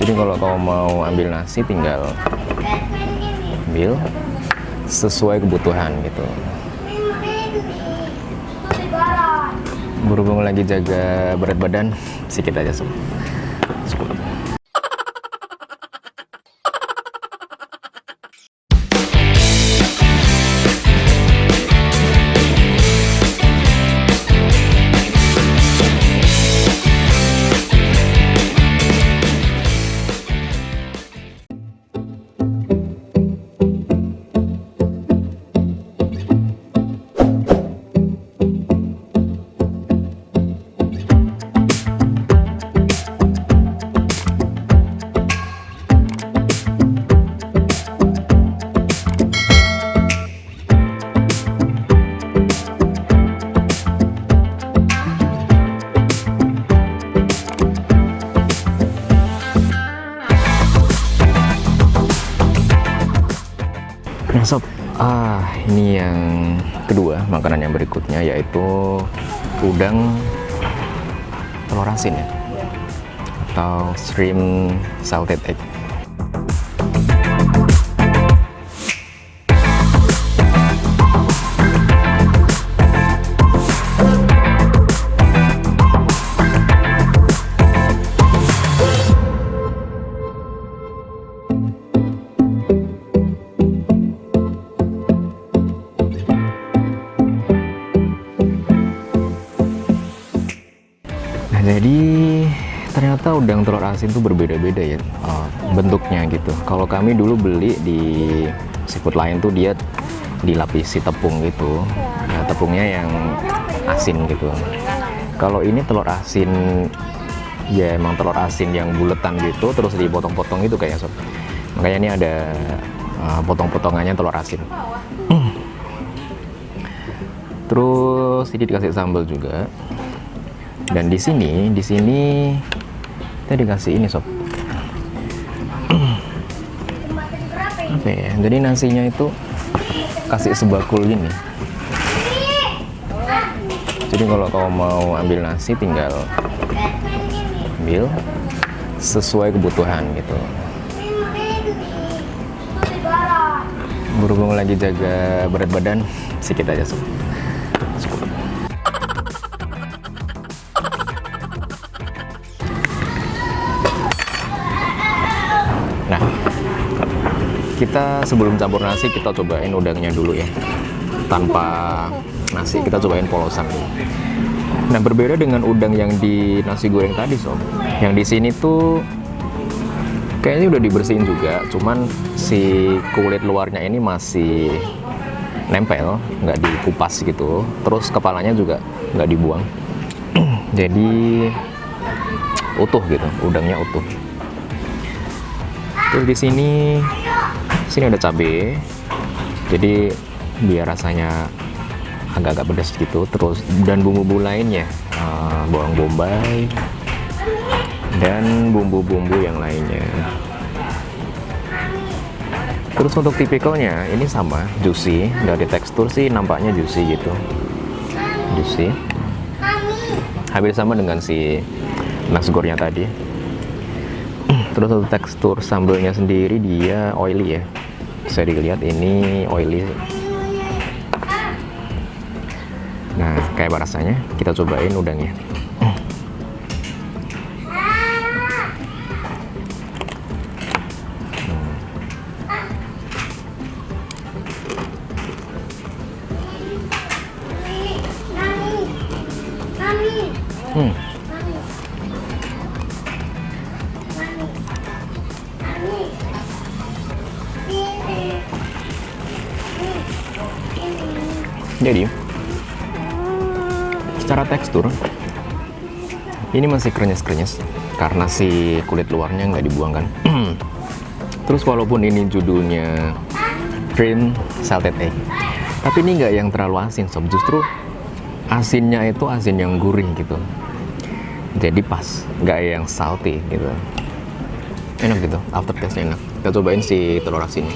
Jadi kalau kau mau ambil nasi tinggal ambil sesuai kebutuhan gitu. Berhubung lagi jaga berat badan, sedikit aja sob. Nah sob, ini yang kedua, makanan yang berikutnya yaitu udang telur asin ya, atau shrimp salted egg. Jadi ternyata udang telur asin itu berbeda-beda ya bentuknya gitu. Kalau kami dulu beli di seafood lain tuh dia dilapisi tepung gitu. Nah, tepungnya yang asin gitu. Kalau ini telur asin ya emang telur asin yang buletan gitu terus dipotong-potong gitu kayak sob. Makanya ini ada potong-potongannya telur asin. Terus ini dikasih sambal juga. Dan di sini kita dikasih ini sob. Apa ya? Jadi nasinya itu kasih sebakul gini. Jadi kalau kau mau ambil nasi tinggal ambil sesuai kebutuhan gitu. Berhubung lagi jaga berat badan, sedikit aja sob. Nah, kita sebelum campur nasi kita cobain udangnya dulu ya. Tanpa nasi kita cobain polosan dulu. Nah, berbeda dengan udang yang di nasi goreng tadi sob. Yang di sini tuh kayaknya udah dibersihin juga, cuman si kulit luarnya ini masih nempel, nggak dikupas gitu. Terus kepalanya juga nggak dibuang. Jadi utuh gitu, udangnya utuh. Terus di sini ada cabai, jadi biar rasanya agak-agak pedas gitu. Terus dan bumbu-bumbu lainnya, bawang bombay dan bumbu-bumbu yang lainnya. Terus untuk tipikalnya ini sama, juicy. Dari tekstur sih nampaknya juicy gitu, juicy. Hampir sama dengan si nasi gorengnya tadi. Terus untuk tekstur sambalnya sendiri dia oily ya, bisa dilihat ini oily. Nah, kayak apa rasanya? Kita cobain udangnya. Jadi secara tekstur ini masih krenyes-krenyes karena si kulit luarnya nggak dibuang kan. Terus walaupun ini judulnya shrimp salted egg, tapi ini nggak yang terlalu asin sob. Justru asinnya itu asin yang gurih gitu, jadi pas, nggak yang salty gitu. Enak gitu, aftertaste-nya enak. Kita cobain si telur asinnya.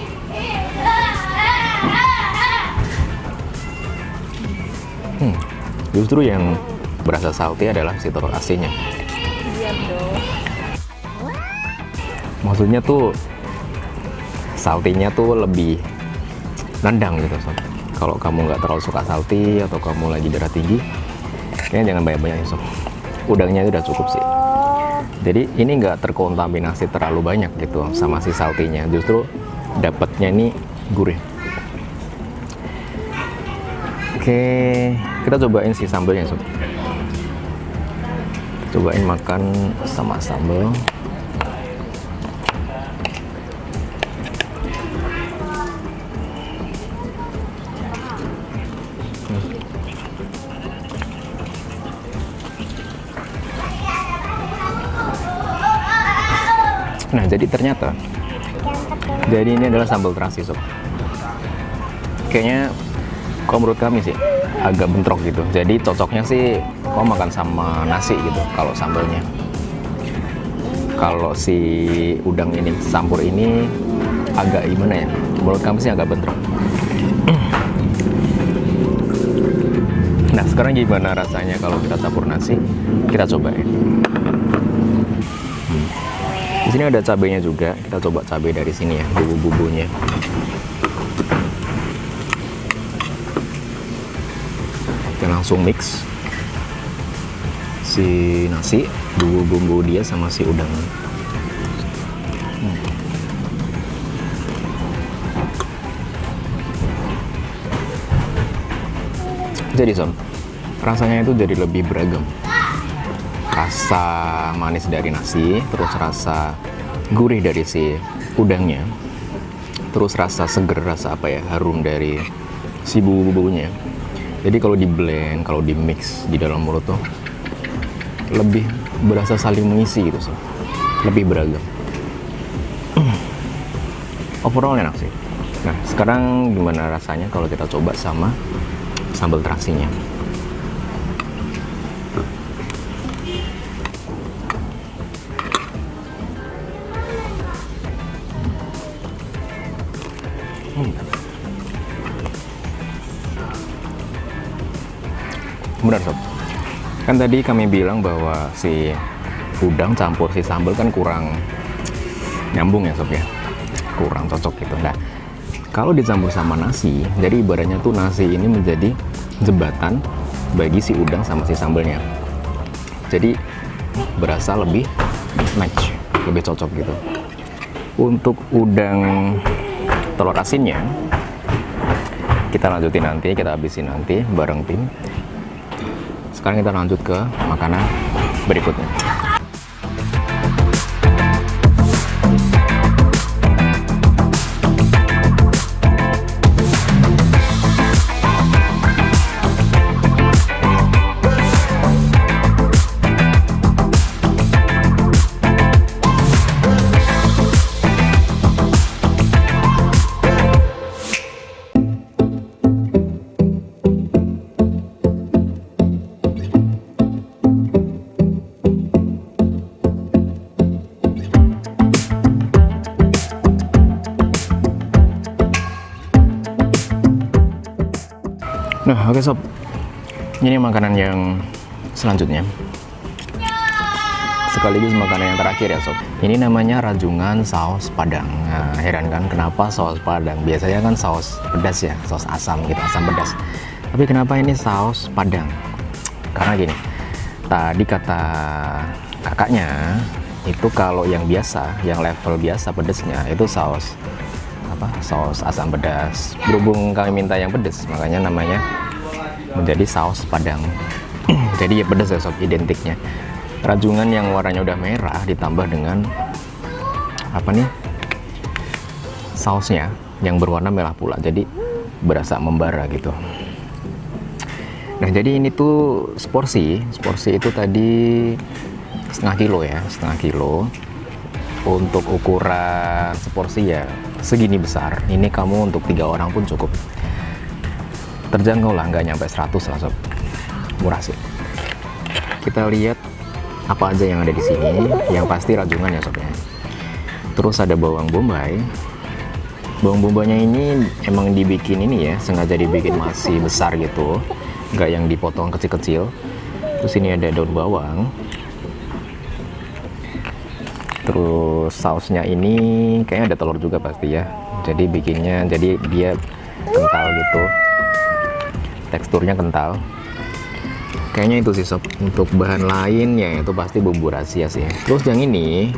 Justru yang berasa salty adalah si telur asinnya. Maksudnya tuh saltinya tuh lebih nendang gitu sob. Kalau kamu nggak terlalu suka salty atau kamu lagi darah tinggi, kayaknya jangan banyak-banyak ya sob. Udangnya itu udah cukup sih. Jadi ini nggak terkontaminasi terlalu banyak gitu sama si saltinya. Justru dapatnya ini gurih. Oke, kita cobain si sambelnya sob. Cobain makan sama sambal. Nah, jadi ternyata ini adalah sambal terasi sob. Kayaknya kalau menurut kami sih agak bentrok gitu. Jadi cocoknya sih kau makan sama nasi gitu kalau sambalnya. Kalau si udang ini campur ini agak gimana ya? Menurut kami sih agak bentrok. Nah, sekarang gimana rasanya kalau kita campur nasi? Kita coba ya. Di sini ada cabenya juga. Kita coba cabai dari sini ya, bumbu-bumbunya. Kita langsung mix si nasi, bumbu-bumbu dia sama si udang. Jadi sob, rasanya itu jadi lebih beragam. Rasa manis dari nasi, terus rasa gurih dari si udangnya, terus rasa seger, rasa apa ya, harum dari si bumbu-bumbunya. Jadi kalau di blend, kalau di mix di dalam mulut tuh lebih berasa saling mengisi gitu sih, lebih beragam. Overall enak sih. Nah, sekarang gimana rasanya kalau kita coba sama sambal terasinya? Benar sob, kan tadi kami bilang bahwa si udang campur si sambal kan kurang nyambung ya sob ya, kurang cocok gitu. Nah, kalau dicampur sama nasi, jadi ibaratnya tuh nasi ini menjadi jembatan bagi si udang sama si sambalnya. Jadi berasa lebih match, lebih cocok gitu. Untuk udang telur asinnya kita lanjutin nanti, kita habisin nanti bareng tim. Sekarang kita lanjut ke makanan berikutnya. Nah, oke sob, ini makanan yang selanjutnya, sekaligus makanan yang terakhir ya sob. Ini namanya rajungan saus Padang. Nah, heran kan kenapa saus Padang? Biasanya kan saus pedas ya, saus asam gitu, asam pedas. Tapi kenapa ini saus Padang? Karena gini, tadi kata kakaknya itu kalau yang biasa, yang level biasa pedasnya itu saus saus asam pedas. Berhubung kami minta yang pedas, makanya namanya menjadi saus Padang. Jadi ya pedas ya sob, identiknya. Rajungan yang warnanya udah merah ditambah dengan apa nih, sausnya yang berwarna merah pula, jadi berasa membara gitu. Nah, jadi ini tuh seporsi itu tadi setengah kilo ya, setengah kilo. Untuk ukuran seporsi ya segini besar. Ini kamu untuk 3 orang pun cukup. Terjangkau lah, nggak nyampe 100 lah sob. Murah sih. Kita lihat apa aja yang ada di sini. Yang pasti rajungan ya sob ya. Terus ada bawang bombay. Bawang bombaynya ini emang dibikin ini ya, sengaja dibikin masih besar gitu, nggak yang dipotong kecil-kecil. Terus ini ada daun bawang. Terus sausnya ini kayaknya ada telur juga pasti ya. Jadi bikinnya jadi dia kental gitu. Teksturnya kental. Kayaknya itu sih sob. Untuk bahan lainnya itu pasti bumbu rahasia sih. Terus yang ini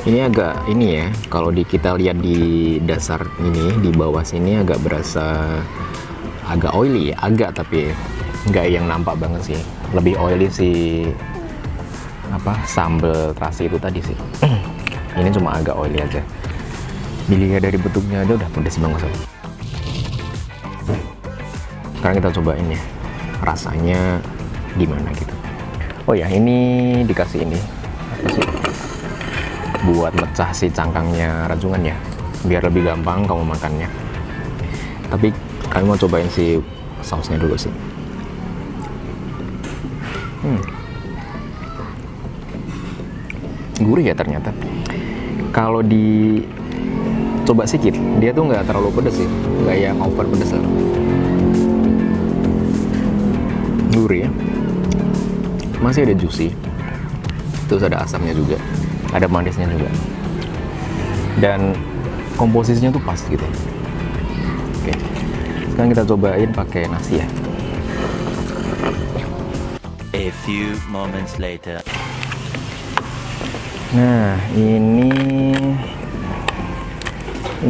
agak ini ya. Kalau kita lihat di dasar ini di bawah sini agak berasa agak oily ya, agak tapi nggak yang nampak banget sih. Lebih oily sih sambal terasi itu tadi sih. Ini cuma agak oily aja. Dilihat dari bentuknya aja udah pedes banget sob. Sekarang kita cobain ya rasanya gimana gitu. Oh ya, ini dikasih ini apa sih, buat mecah si cangkangnya rajungan ya, biar lebih gampang kamu makannya. Tapi kami mau cobain si sausnya dulu sih. Gurih ya ternyata. Kalau coba sedikit, dia tuh nggak terlalu pedes sih, nggak yang over pedes lah. Gurih ya, masih ada juicy, terus ada asamnya juga, ada manisnya juga, dan komposisinya tuh pas gitu. Oke, sekarang kita cobain pakai nasi ya. A few moments later. Nah, ini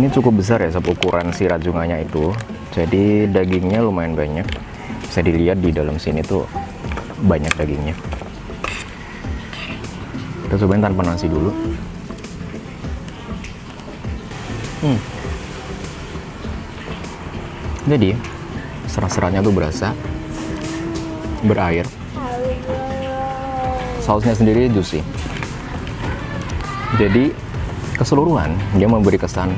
cukup besar ya sob, ukuran si rajungannya itu. Jadi dagingnya lumayan banyak. Bisa dilihat di dalam sini tuh banyak dagingnya. Kita cobain tanpa nasi dulu. Jadi serat-seratnya tuh berasa berair. Sausnya sendiri juicy. Jadi keseluruhan dia memberi kesan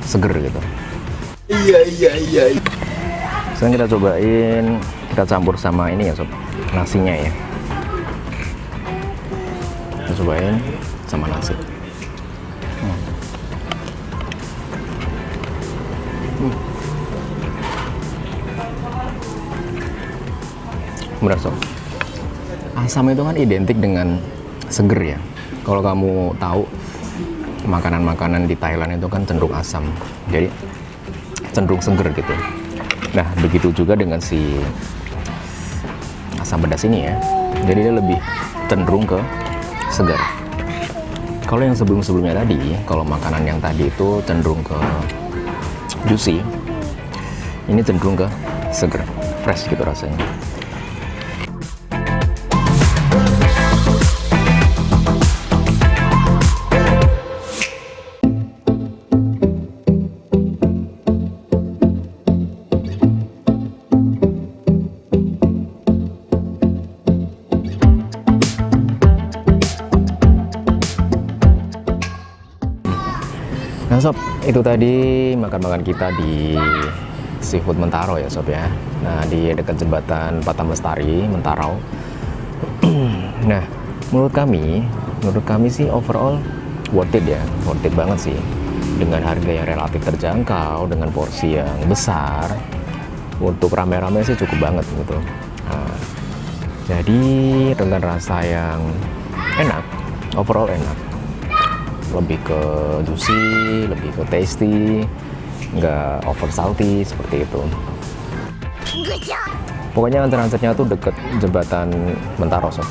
seger gitu. Iya. Sekarang kita cobain, kita campur sama ini ya sob, nasinya ya. Kita cobain sama nasi. Benar sob, asam itu kan identik dengan seger ya. Kalau kamu tahu makanan-makanan di Thailand itu kan cenderung asam, jadi cenderung seger gitu. Nah, begitu juga dengan si asam pedas ini ya. Jadi dia lebih cenderung ke segar. Kalau yang sebelum-sebelumnya tadi, kalau makanan yang tadi itu cenderung ke juicy, ini cenderung ke segar, fresh gitu rasanya. Nah sob, itu tadi makan-makan kita di Seafood Mentaro ya sob ya. Nah, di dekat jembatan Batam Lestari, Mentarau. Nah, menurut kami sih overall worth it ya, worth it banget sih. Dengan harga yang relatif terjangkau, dengan porsi yang besar, untuk rame-rame sih cukup banget gitu. Nah, jadi dengan rasa yang enak, overall enak. Lebih ke juicy, lebih ke tasty, nggak over salty seperti itu. Pokoknya transit-nya tuh deket jembatan Mentaro sob,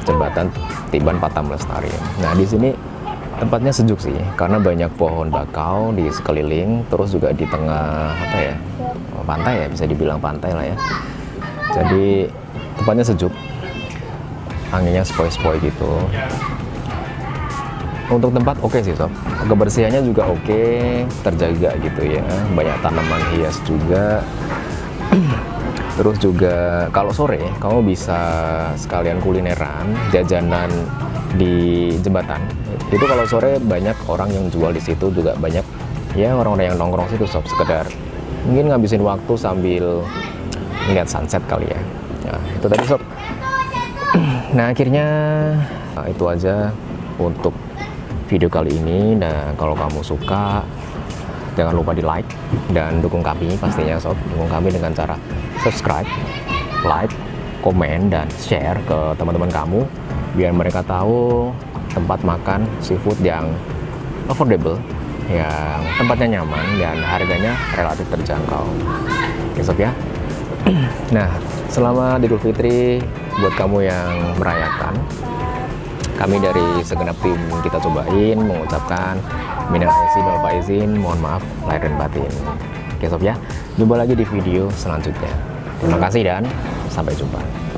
jembatan Tiban Batam Lestari. Nah, di sini tempatnya sejuk sih, karena banyak pohon bakau di sekeliling, terus juga di tengah pantai ya, bisa dibilang pantai lah ya. Jadi tempatnya sejuk, anginnya sepoi-sepoi gitu. Untuk tempat oke sih sob, kebersihannya juga oke, terjaga gitu ya, banyak tanaman hias juga. Terus juga kalau sore kamu bisa sekalian kulineran, jajanan di jembatan. Itu kalau sore banyak orang yang jual di situ, juga banyak ya orang-orang yang nongkrong situ sob, sekedar mungkin ngabisin waktu sambil ngeliat sunset kali ya. Nah, itu tadi sob. Nah, akhirnya itu aja untuk video kali ini. Nah, kalau kamu suka, jangan lupa di like dan dukung kami pastinya sob. Dukung kami dengan cara subscribe, like, komen, dan share ke teman-teman kamu biar mereka tahu tempat makan seafood yang affordable, yang tempatnya nyaman dan harganya relatif terjangkau. Oke sob ya. Nah, selamat Idul Fitri buat kamu yang merayakan. Kami dari segenap tim Kita Cobain mengucapkan minal aidin wal faizin, mohon maaf lahir dan batin. Oke sob ya, jumpa lagi di video selanjutnya. Terima kasih dan sampai jumpa.